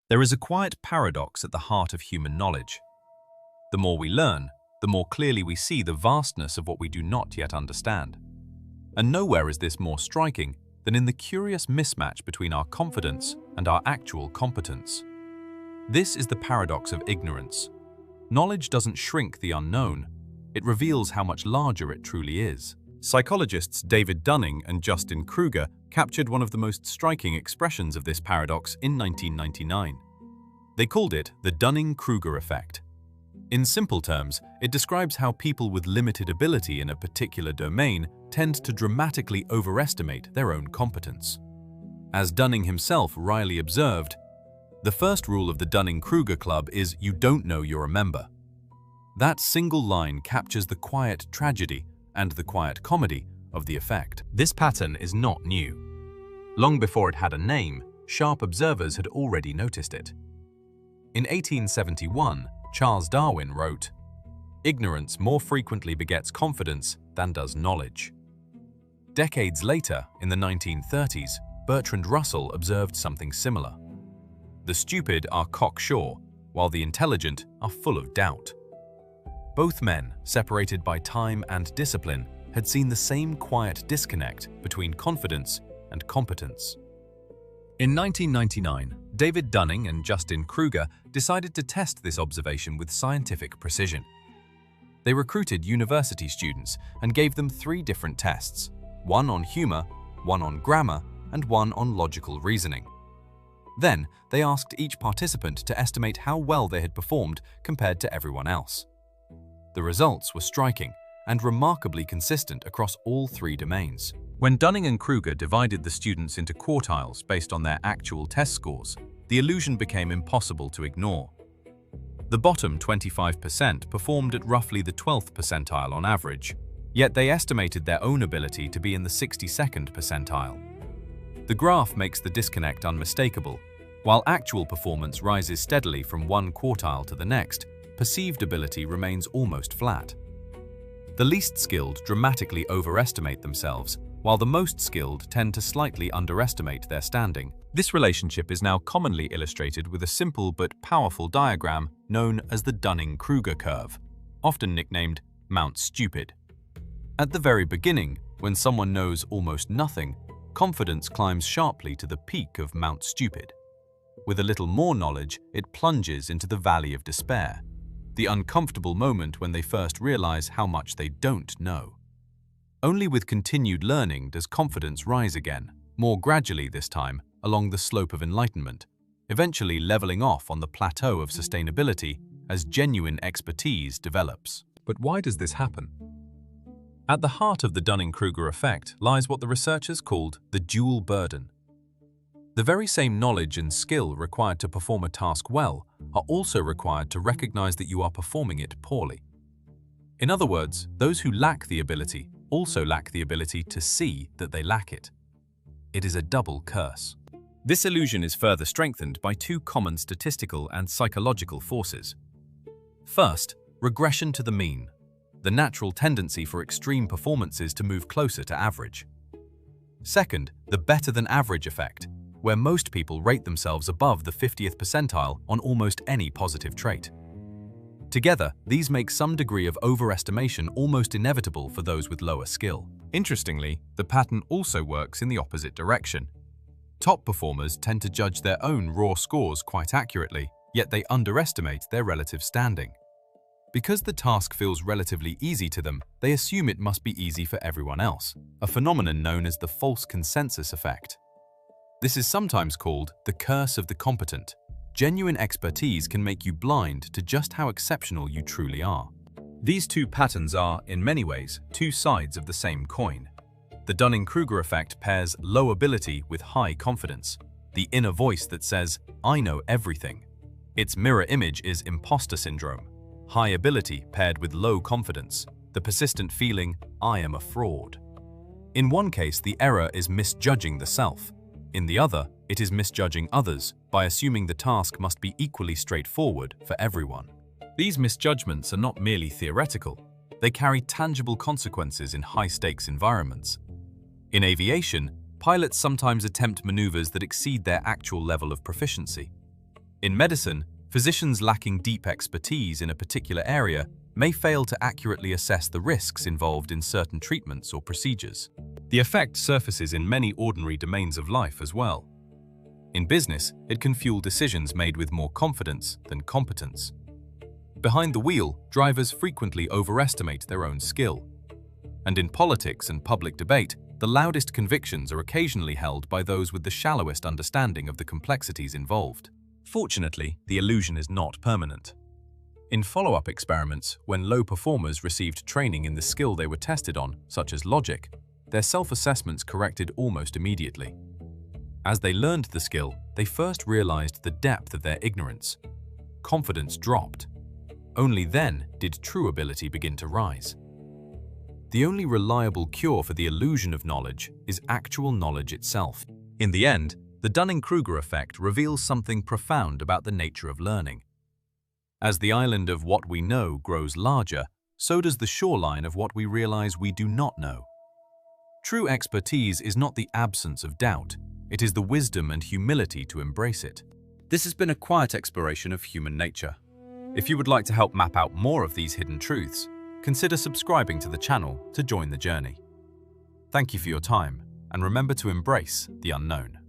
There is a quiet paradox at the heart of human knowledge. The more we learn, the more clearly we see the vastness of what we do not yet understand. And nowhere is this more striking than in the curious mismatch between our confidence and our actual competence. This is the paradox of ignorance. Knowledge doesn't shrink the unknown, it reveals how much larger it truly is. Psychologists David Dunning and Justin Krueger captured one of the most striking expressions of this paradox in 1999. They called it the Dunning-Kruger Effect. In simple terms, it describes how people with limited ability in a particular domain tend to dramatically overestimate their own competence. As Dunning himself wryly observed, the first rule of the Dunning-Kruger Club is you don't know you're a member. That single line captures the quiet tragedy and the quiet comedy of the effect. This pattern is not new. Long before it had a name, sharp observers had already noticed it. In 1871, Charles Darwin wrote, "Ignorance more frequently begets confidence than does knowledge." Decades later, in the 1930s, Bertrand Russell observed something similar. The stupid are cocksure, while the intelligent are full of doubt. Both men, separated by time and discipline, had seen the same quiet disconnect between confidence and competence. In 1999, David Dunning and Justin Krueger decided to test this observation with scientific precision. They recruited university students and gave them 3 different tests, one on humor, one on grammar, and one on logical reasoning. Then, they asked each participant to estimate how well they had performed compared to everyone else. The results were striking and remarkably consistent across all 3 domains. When Dunning and Krueger divided the students into quartiles based on their actual test scores, the illusion became impossible to ignore. The bottom 25% performed at roughly the 12th percentile on average, yet they estimated their own ability to be in the 62nd percentile. The graph makes the disconnect unmistakable. While actual performance rises steadily from one quartile to the next, perceived ability remains almost flat. The least skilled dramatically overestimate themselves, while the most skilled tend to slightly underestimate their standing. This relationship is now commonly illustrated with a simple but powerful diagram known as the Dunning-Kruger curve, often nicknamed Mount Stupid. At the very beginning, when someone knows almost nothing, confidence climbs sharply to the peak of Mount Stupid. With a little more knowledge, it plunges into the valley of despair, the uncomfortable moment when they first realize how much they don't know. Only with continued learning does confidence rise again, more gradually this time, along the slope of enlightenment, eventually leveling off on the plateau of sustainability as genuine expertise develops. But why does this happen? At the heart of the Dunning-Kruger effect lies what the researchers called the dual burden. The very same knowledge and skill required to perform a task well are also required to recognize that you are performing it poorly. In other words, those who lack the ability also lack the ability to see that they lack it. It is a double curse. This illusion is further strengthened by 2 common statistical and psychological forces. First, regression to the mean, the natural tendency for extreme performances to move closer to average. Second, the better-than-average effect, where most people rate themselves above the 50th percentile on almost any positive trait. Together, these make some degree of overestimation almost inevitable for those with lower skill. Interestingly, the pattern also works in the opposite direction. Top performers tend to judge their own raw scores quite accurately, yet they underestimate their relative standing. Because the task feels relatively easy to them, they assume it must be easy for everyone else, a phenomenon known as the false consensus effect. This is sometimes called the curse of the competent. Genuine expertise can make you blind to just how exceptional you truly are. These 2 patterns are, in many ways, 2 sides of the same coin. The Dunning-Kruger effect pairs low ability with high confidence, the inner voice that says, "I know everything." Its mirror image is imposter syndrome, high ability paired with low confidence, the persistent feeling, "I am a fraud." In one case, the error is misjudging the self. In the other, it is misjudging others by assuming the task must be equally straightforward for everyone. These misjudgments are not merely theoretical. They carry tangible consequences in high-stakes environments. In aviation, pilots sometimes attempt maneuvers that exceed their actual level of proficiency. In medicine, physicians lacking deep expertise in a particular area may fail to accurately assess the risks involved in certain treatments or procedures. The effect surfaces in many ordinary domains of life as well. In business, it can fuel decisions made with more confidence than competence. Behind the wheel, drivers frequently overestimate their own skill. And in politics and public debate, the loudest convictions are occasionally held by those with the shallowest understanding of the complexities involved. Fortunately, the illusion is not permanent. In follow-up experiments, when low performers received training in the skill they were tested on, such as logic, their self-assessments corrected almost immediately. As they learned the skill, they first realized the depth of their ignorance. Confidence dropped. Only then did true ability begin to rise. The only reliable cure for the illusion of knowledge is actual knowledge itself. In the end, the Dunning-Kruger effect reveals something profound about the nature of learning. As the island of what we know grows larger, so does the shoreline of what we realize we do not know. True expertise is not the absence of doubt, it is the wisdom and humility to embrace it. This has been a quiet exploration of human nature. If you would like to help map out more of these hidden truths, consider subscribing to the channel to join the journey. Thank you for your time, and remember to embrace the unknown.